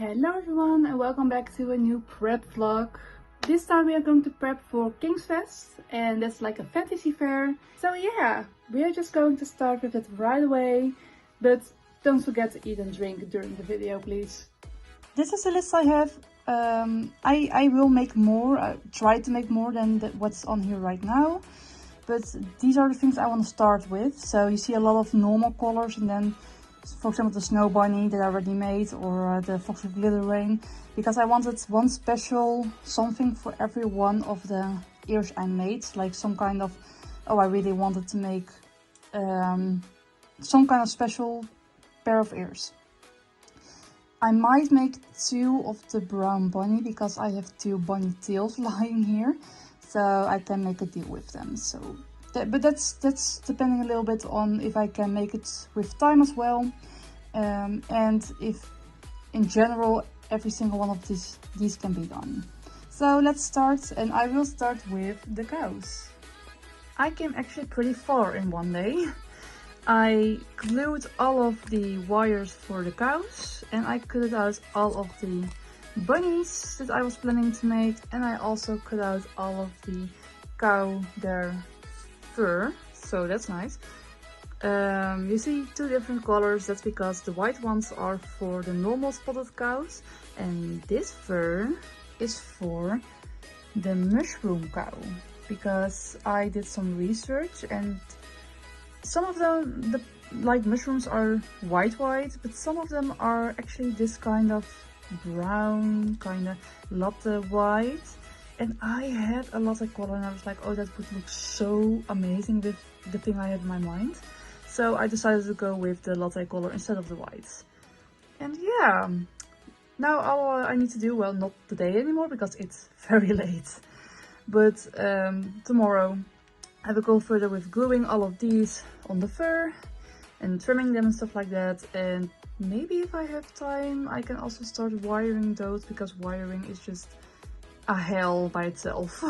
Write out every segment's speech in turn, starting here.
Hello everyone and welcome back to a new prep vlog. This time we are going to prep for King's Fest and that's like a fantasy fair. So yeah, we are just going to start with it right away. But don't forget to eat and drink during the video, please. This is the list I have. I will make more, try to make more than what's on here right now. But these are the things I want to start with. So you see a lot of normal colors and then for example the snow bunny that I already made, or the fox with glitter rain, because I wanted one special something for every one of the ears I made, like some kind of, oh, I really wanted to make some kind of special pair of ears. I might make two of the brown bunny because I have two bunny tails lying here, so I can make a deal with them. So but that's depending a little bit on if I can make it with time as well, and if in general every single one of these can be done. So let's start, and I will start with the cows. I came actually pretty far in one day. I glued all of the wires for the cows, and I cut out all of the bunnies that I was planning to make, and I also cut out all of the their fur, so that's nice. You see two different colors. That's because the white ones are for the normal spotted cows and this fur is for the mushroom cow, because I did some research and some of them, like mushrooms, are white, but some of them are actually this kind of brown, kind of latte white. And I had a latte color and I was like, oh, that would look so amazing with the thing I had in my mind. So I decided to go with the latte color instead of the white. And yeah, now all I need to do, well, not today anymore because it's very late, but tomorrow I will go further with gluing all of these on the fur and trimming them and stuff like that. And maybe if I have time, I can also start wiring those, because wiring is just a hell by itself.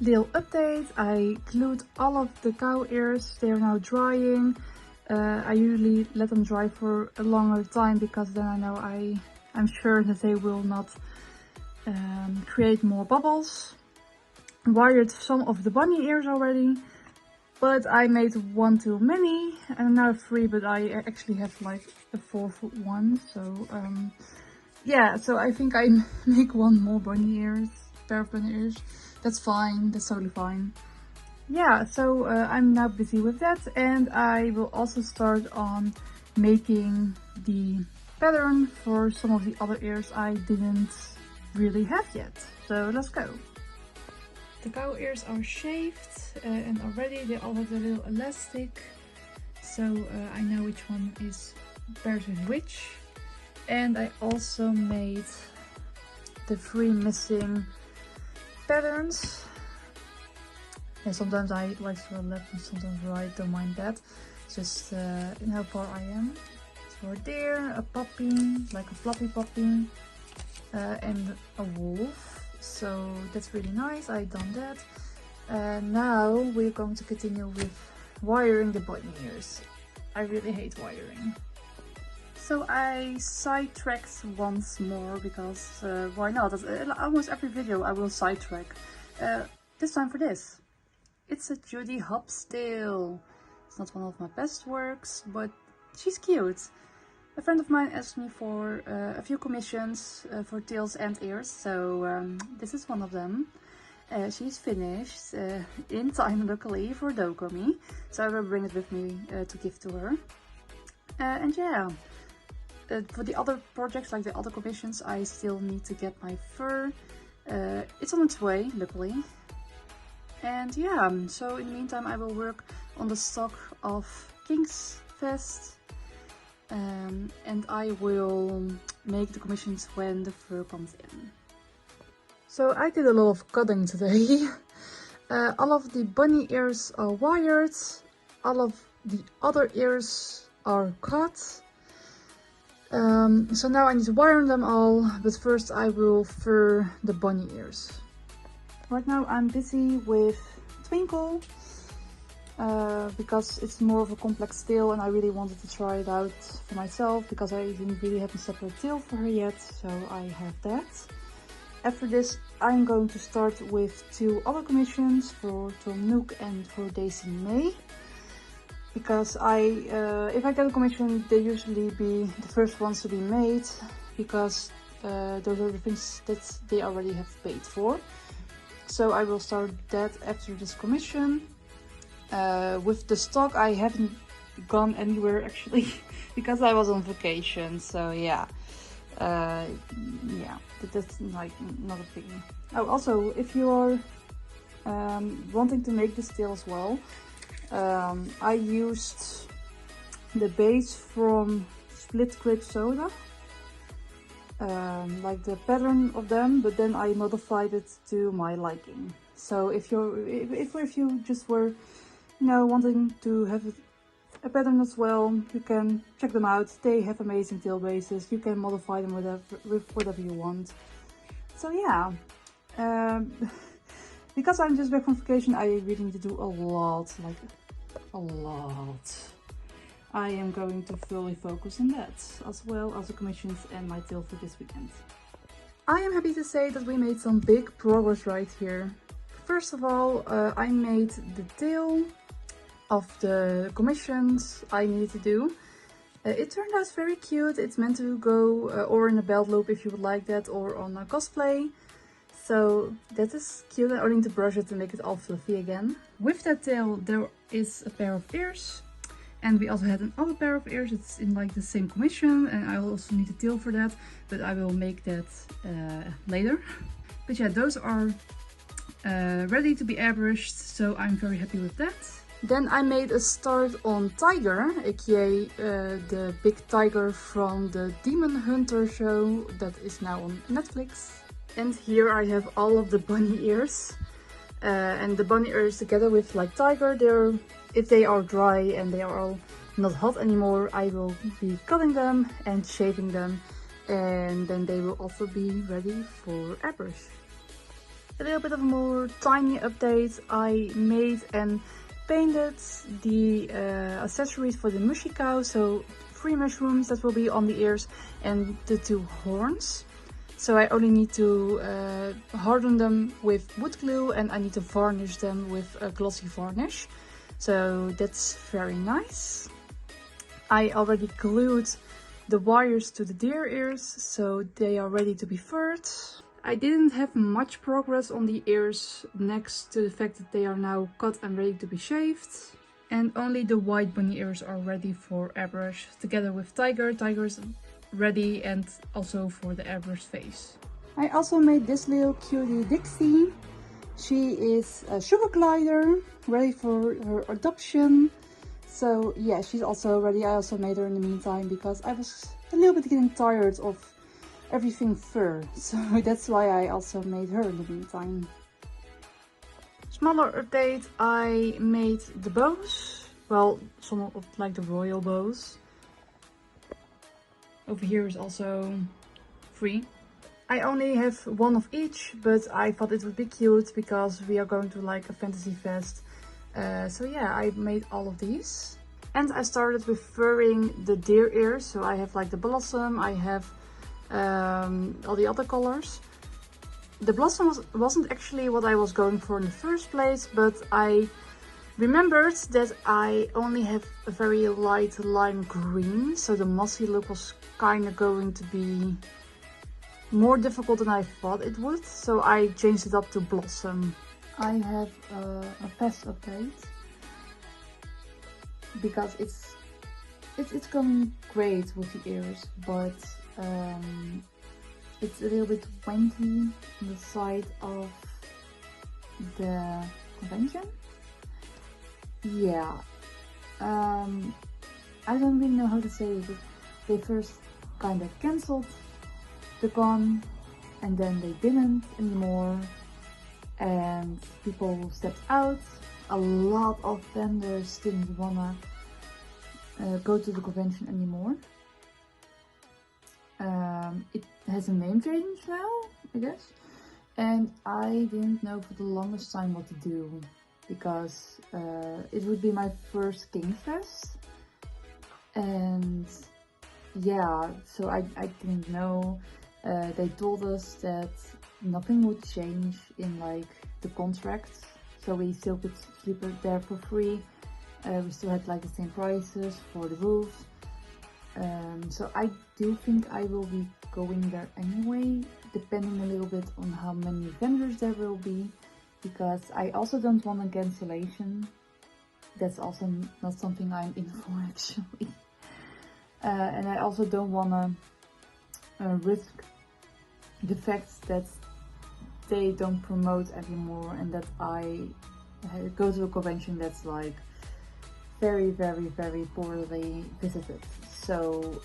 Little update, I glued all of the cow ears. They are now drying. I usually let them dry for a longer time because then I know I'm sure that they will not create more bubbles. Wired some of the bunny ears already, but I made one too many and now 3, but I actually have like a 4-foot one, so yeah, so I think I make one more bunny ears, pair of bunny ears. That's fine, that's totally fine. Yeah, so I'm now busy with that, and I will also start on making the pattern for some of the other ears I didn't really have yet. So let's go. The cow ears are shaved and already they all have a little elastic, so I know which one is pairs with which. And I also made the 3 missing patterns. And sometimes I like to go left and sometimes right, don't mind that. Just in how far I am. So a deer, a puppy, like a floppy puppy, and a wolf. So that's really nice, I've done that. And now we're going to continue with wiring the bunny ears. I really hate wiring. So I sidetracked once more because why not? Almost every video I will sidetrack. This time for this. It's a Judy Hopps tail. It's not one of my best works, but she's cute. A friend of mine asked me for a few commissions for tails and ears, so this is one of them. She's finished in time, luckily, for Dokumi, so I will bring it with me to give to her. And yeah. For the other projects, like the other commissions, I still need to get my fur. It's on its way, luckily. And yeah, so in the meantime I will work on the stock of King's Fest. And I will make the commissions when the fur comes in. So I did a lot of cutting today. All of the bunny ears are wired. All of the other ears are cut. So now I need to wire them all, but first I will fur the bunny ears. Right now I'm busy with Twinkle. because it's more of a complex tail and I really wanted to try it out for myself because I didn't really have a separate tail for her yet, so I have that. After this, I'm going to start with 2 other commissions for Tom Nook and for Daisy May. Because if I get a commission, they usually be the first ones to be made, because those are the things that they already have paid for. So I will start that after this commission. With the stock, I haven't gone anywhere actually, because I was on vacation, so yeah. Yeah, that's like not a thing. Oh, also, if you are wanting to make this tail as well, I used the base from Split Grape Soda, like the pattern of them, but then I modified it to my liking. So if you just were, you know, wanting to have a pattern as well, you can check them out. They have amazing tail bases. You can modify them with whatever you want. So yeah, because I'm just back from vacation, I really need to do a lot, like a lot. I am going to fully focus on that, as well as the commissions and my tail for this weekend. I am happy to say that we made some big progress right here. First of all, I made the tail of the commissions I needed to do. It turned out very cute. It's meant to go or in a belt loop if you would like that, or on a cosplay. So that is cute. I only need to brush it to make it all fluffy again. With that tail there is a pair of ears. And we also had another pair of ears. It's in like the same commission, and I also need a tail for that, but I will make that later. But yeah, those are ready to be airbrushed, so I'm very happy with that. Then I made a start on Tiger, aka the big tiger from the Demon Hunter show that is now on Netflix. And here I have all of the bunny ears. And the bunny ears together with like Tiger, if they are dry and they are all not hot anymore, I will be cutting them and shaving them, and then they will also be ready for airbrush. A little bit of a more tiny update. I made and painted the accessories for the mushy cow, so 3 mushrooms that will be on the ears and the 2 horns. So I only need to harden them with wood glue, and I need to varnish them with a glossy varnish. So that's very nice. I already glued the wires to the deer ears, so they are ready to be furred. I didn't have much progress on the ears, next to the fact that they are now cut and ready to be shaved. And only the white bunny ears are ready for airbrush, together with Tiger. Tiger's ready, and also for the airbrush face. I also made this little cutie Dixie. She is a sugar glider, ready for her adoption. So yeah, she's also ready. I also made her in the meantime because I was a little bit getting tired of everything fur. So that's why I also made her in the meantime. Smaller update, I made the bows. Well, some of like the royal bows. Over here is also 3. I only have 1 of each, but I thought it would be cute because we are going to like a fantasy fest. So yeah, I made all of these. And I started with furring the deer ears. So I have like the blossom, I have all the other colors. The blossom wasn't actually what I was going for in the first place, but I remembered that I only have a very light lime green, so the mossy look was kind of going to be more difficult than I thought it would, so I changed it up to blossom. I have a pest update because it's going great with the ears, but it's a little bit wanky on the side of the convention. Yeah, I don't really know how to say it, but they first kind of cancelled the con, and then they didn't anymore, and people stepped out. A lot of vendors didn't wanna go to the convention anymore. It has a name change now, I guess, and I didn't know for the longest time what to do. because it would be my first King's Fest. And yeah, so I didn't know. They told us that nothing would change in like the contract, so we still could sleep there for free. We still had like the same prices for the roof. So I do think I will be going there anyway, depending a little bit on how many vendors there will be, because I also don't want a cancellation. That's also not something I'm in for actually. And I also don't want to risk the fact that they don't promote anymore and that I go to a convention that's like very, very, very poorly visited. So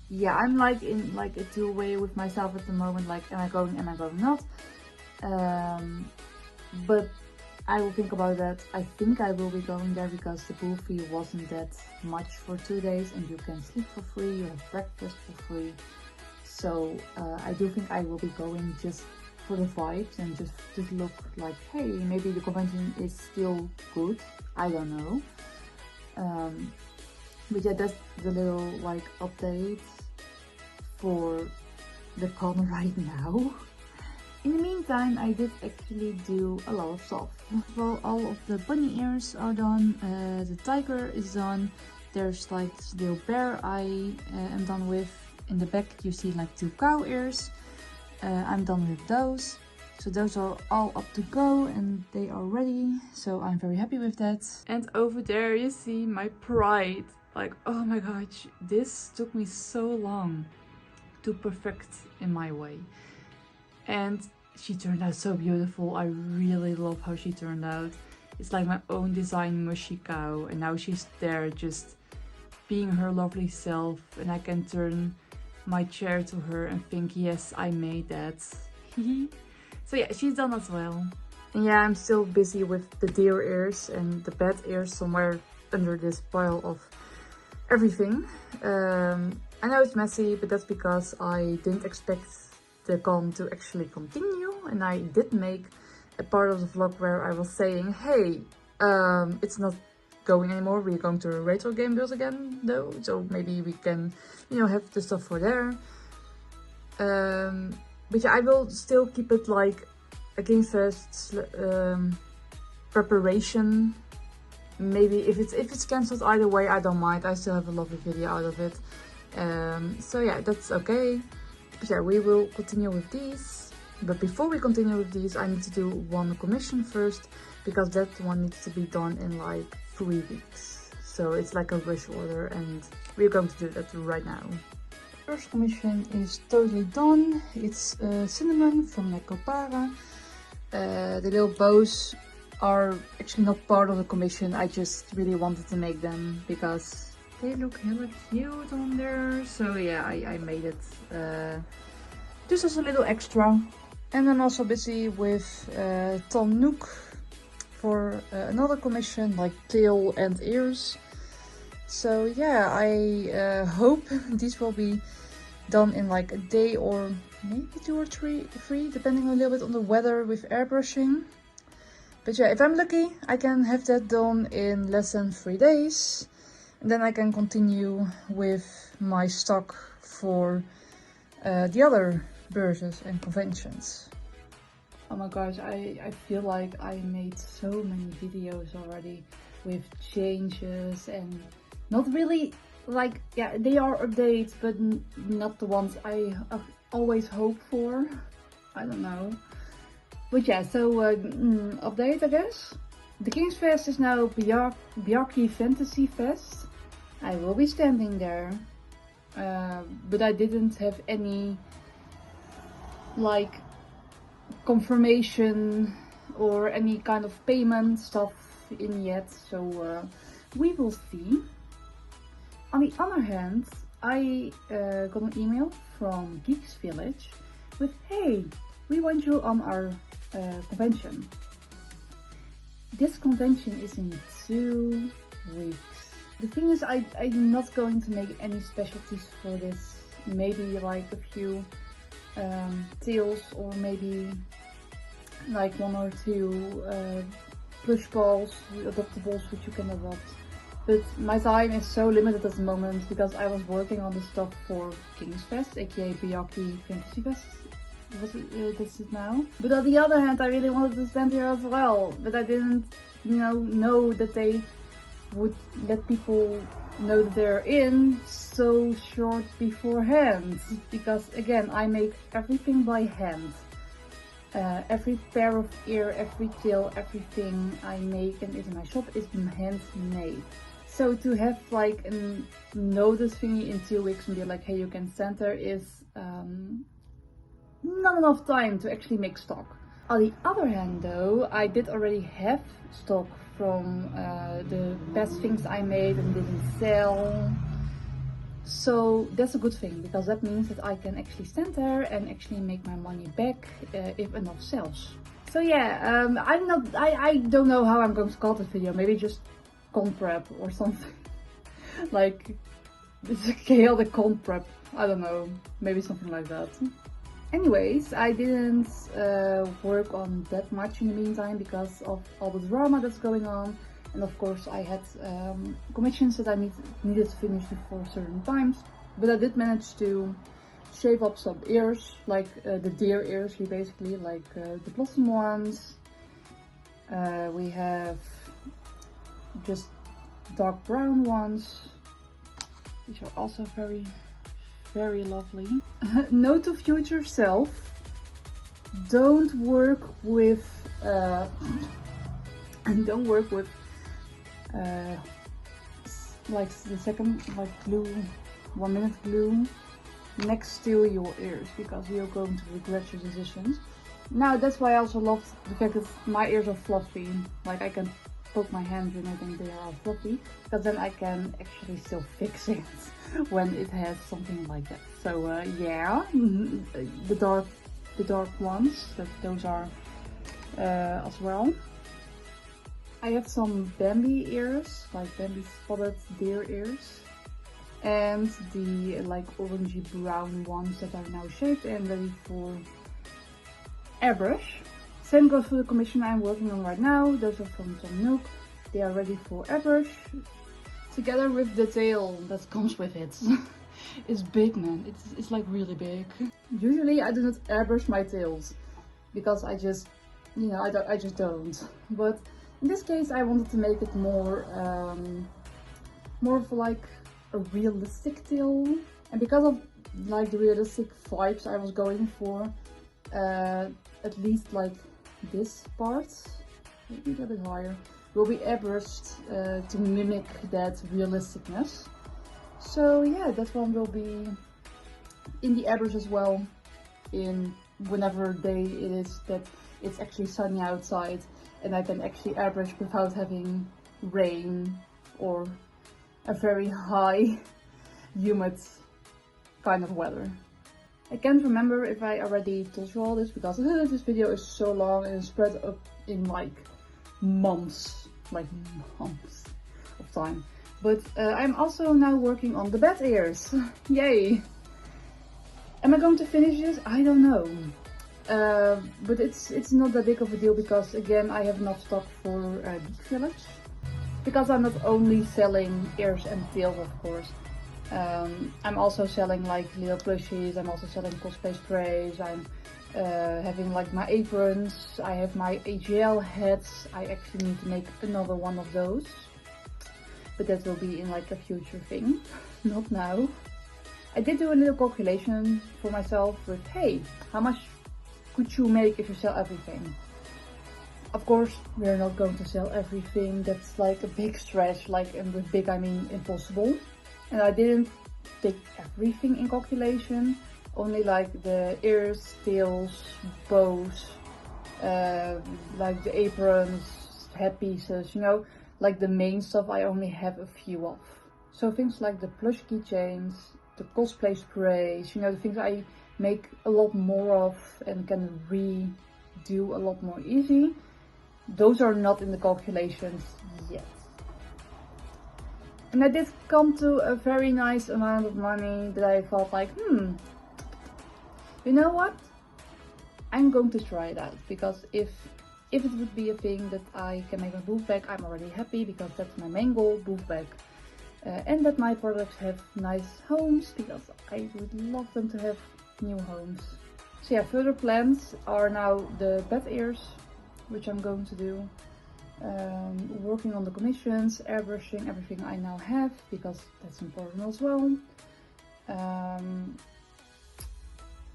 yeah, I'm like in like a two-way with myself at the moment, like am I going not? But I will think about that. I think I will be going there because the pool fee wasn't that much for 2 days, and you can sleep for free, you have breakfast for free. So I do think I will be going just for the vibes and just to look like, hey, maybe the convention is still good. I don't know. But yeah, that's the little like update for the con right now. In the meantime, I did actually do a lot of stuff. Well, all of the bunny ears are done, the tiger is done, there's like this little bear I am done with. In the back you see like 2 cow ears, I'm done with those. So those are all up to go and they are ready, so I'm very happy with that. And over there you see my pride. Like, oh my gosh, this took me so long to perfect in my way. And she turned out so beautiful. I really love how she turned out. It's like my own design mushy cow, and now she's there just being her lovely self, and I can turn my chair to her and think, yes, I made that. So yeah, she's done as well. And yeah, I'm still busy with the deer ears and the bat ears somewhere under this pile of everything. I know it's messy, but that's because I didn't expect the con to actually continue, and I did make a part of the vlog where I was saying, hey, it's not going anymore, we're going to a retro game build again though, so maybe we can, you know, have the stuff for there. But yeah, I will still keep it like a Game Fest preparation. Maybe if it's cancelled, either way I don't mind, I still have a lovely video out of it. So yeah, that's okay. But yeah, we will continue with these. But before we continue with these, I need to do one commission first, because that one needs to be done in like 3 weeks. So it's like a rush order, and we're going to do that right now. First commission is totally done. It's cinnamon from Necopara. The little bows are actually not part of the commission. I just really wanted to make them because they look hella cute on there. So yeah, I made it just as a little extra. And I'm also busy with Tom Nook for another commission, like tail and ears. So yeah, I hope these will be done in like a day or maybe 2 or 3, depending a little bit on the weather with airbrushing. But yeah, if I'm lucky, I can have that done in less than 3 days. And then I can continue with my stock for the other bursts and conventions. Oh my gosh, I feel like I made so many videos already with changes, and not really like, yeah, they are updates, but not the ones I always hope for. I don't know. But yeah, so update I guess. The King's Fest is now Bjarki Fantasy Fest. I will be standing there. But I didn't have any like confirmation or any kind of payment stuff in yet, so we will see. On the other hand, I got an email from Geeks Village with, hey, we want you on our convention. This convention is in 2 weeks. The thing is, I'm not going to make any specialties for this. Maybe like a few tails, or maybe like 1 or 2 plush balls, adoptables which you can adopt. But my time is so limited at the moment because I was working on the stuff for King's Fest, aka Biyaki Fantasy Fest. This is now. But on the other hand, I really wanted to stand here as well. But I didn't, know that they would let people know that they're in so short beforehand. Because again, I make everything by hand. Every pair of ear, every tail, everything I make and is in my shop is handmade. So to have like a notice thingy in 2 weeks and be like, hey, you can stand there is not enough time to actually make stock. On the other hand though, I did already have stock from the best things I made and didn't sell. So that's a good thing, because that means that I can actually stand there and actually make my money back if enough sells. So yeah, I don't know how I'm going to call this video. Maybe just con prep or something. Like, it's a chaotic con prep. I don't know, maybe something like that. Anyways, I didn't work on that much in the meantime because of all the drama that's going on. And of course I had commissions that I needed to finish before certain times. But I did manage to shave up some ears, like the deer ears basically, like the blossom ones. We have just dark brown ones. These are also very, very lovely. Note to future self, don't work with like the second, like glue, 1 minute glue next to your ears, because you're going to regret your decisions. Now that's why I also love the fact that my ears are fluffy. Like I can poke my hands in it and they are fluffy, because then I can actually still fix it when it has something like that. So yeah, the dark ones, those are as well. I have some Bambi ears, like Bambi spotted deer ears, and the like orangey brown ones that are now shaped and ready for airbrush. Same goes for the commission I'm working on right now. Those are from Tom Nook. They are ready for airbrush, together with the tail that comes with it. It's big, man. It's like really big. Usually I do not airbrush my tails because I just, I just don't. But in this case, I wanted to make it more of like a realistic tail, and because of like the realistic vibes I was going for, at least like this part, maybe a little bit higher, will be airbrushed to mimic that realisticness. So yeah, that one will be in the airbrush as well, in whenever day it is that it's actually sunny outside and I can actually airbrush without having rain or a very high humid kind of weather. I can't remember if I already told you all this, because this video is so long and spread up in like months of time. But I'm also now working on the bat ears. Yay! Am I going to finish this? I don't know. But it's not that big of a deal, because again I have enough stock for Geek Village. Because I'm not only selling ears and tails, of course. I'm also selling like little plushies, I'm also selling cosplay sprays, I'm having like my aprons, I have my AGL hats. I actually need to make another one of those. But that will be in like a future thing, not now. I did do a little calculation for myself with, hey, how much could you make if you sell everything? Of course, we're not going to sell everything. That's like a big stretch, like, and with big I mean impossible. And I didn't take everything in calculation, only like the ears, tails, bows, like the aprons, headpieces, like the main stuff I only have a few of. So things like the plush keychains, the cosplay sprays, the things I make a lot more of and can redo a lot more easy, those are not in the calculations yet. And I did come to a very nice amount of money that I felt like, you know what? I'm going to try it out, because if it would be a thing that I can make a booth bag, I'm already happy, because that's my main goal, booth bag. And that my products have nice homes, because I would love them to have new homes. So yeah, further plans are now the bed ears, which I'm going to do. Working on the commissions, airbrushing everything I now have, because that's important as well.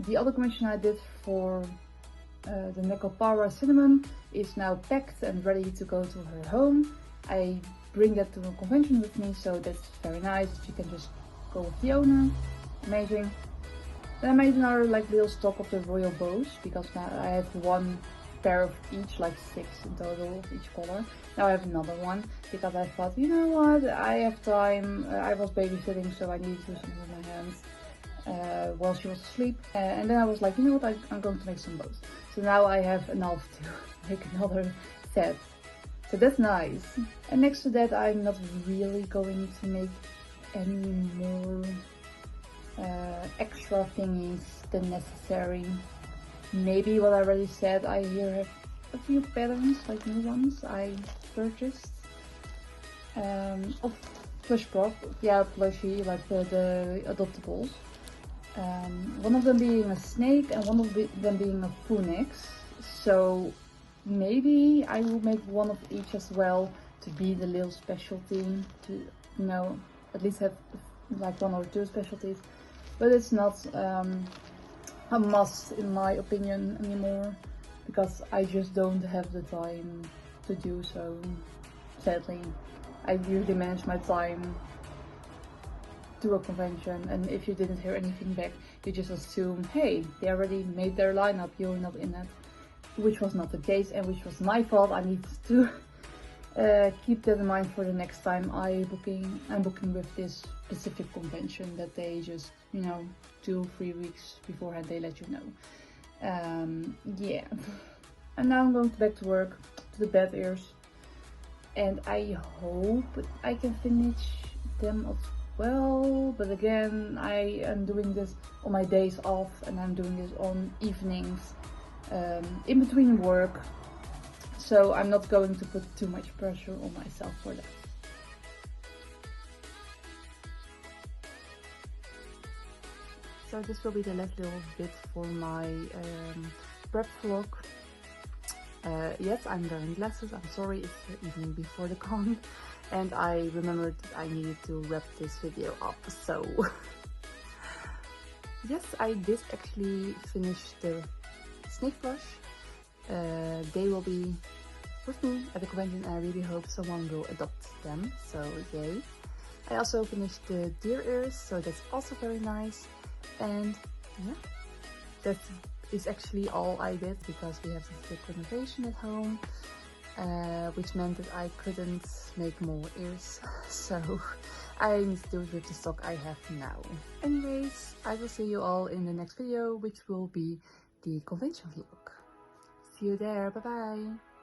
The other commission I did for the Necopara cinnamon is now packed and ready to go to her home. I bring that to a convention with me, so that's very nice. She can just go with the owner. Amazing. Then I made another like little stock of the royal bows, because now I have one pair of each, like 6 in total of each color. Now I have another one, because I thought, you know what, I have time. I was babysitting, so I needed to do something with my hands while she was asleep. And then I was like, you know what, I'm going to make some bows. So now I have enough to make another set. So that's nice. And next to that, I'm not really going to make any more extra thingies than necessary. Maybe what I already said, I here have a few patterns, like new ones I purchased. Of plush prop, yeah, plushie, like the adoptables. One of them being a snake and one of them being a phoenix. So maybe I will make one of each as well, to be the little specialty, to, you know, at least have like 1 or 2 specialties. But it's not a must in my opinion anymore, because I just don't have the time to do so, sadly. I usually manage my time to a convention, and if you didn't hear anything back, you just assume, hey, they already made their lineup, you're not in it. Which was not the case, and which was my fault. I need to keep that in mind for the next time I'm booking with this specific convention, that they just, you know, 2-3 weeks beforehand they let you know. Yeah. And now I'm going back to work, to the bed ears, and I hope I can finish them as well. But again, I am doing this on my days off, and I'm doing this on evenings in between work, so I'm not going to put too much pressure on myself for that. So this will be the last little bit for my prep vlog. Yes, I'm wearing glasses. I'm sorry, it's the evening before the con, and I remembered that I needed to wrap this video up. So yes, I did actually finish the snake blush. They will be with me at the convention, and I really hope someone will adopt them, so yay. I also finished the deer ears, so that's also very nice. And yeah, that is actually all I did, because we have this big renovation at home, which meant that I couldn't make more ears, so I need to do it with the stock I have now. Anyways, I will see you all in the next video, which will be the convention vlog. See you there, bye bye!